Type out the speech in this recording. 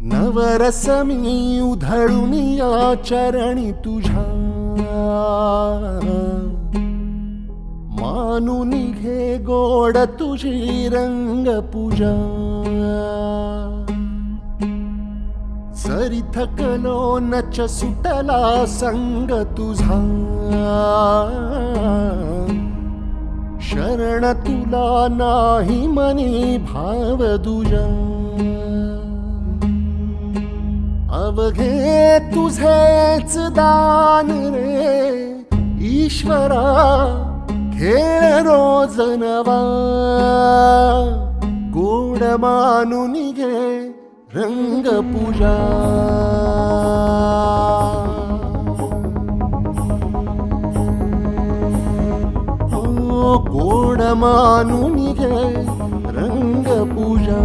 नवरस मी उधळून या चरणी तुझ्या, मानून घे गोड तुझी रंग पूजा. सरी थकलो नच सुटला संग तुझा, शरण तुला नाही मनी भाव दुजा. अवघे तुझेच दान रे ईश्वरा, खेळ रोज नवा. गोड मानून घे रंग पूजा. गोड मानून घे रंग पूजा.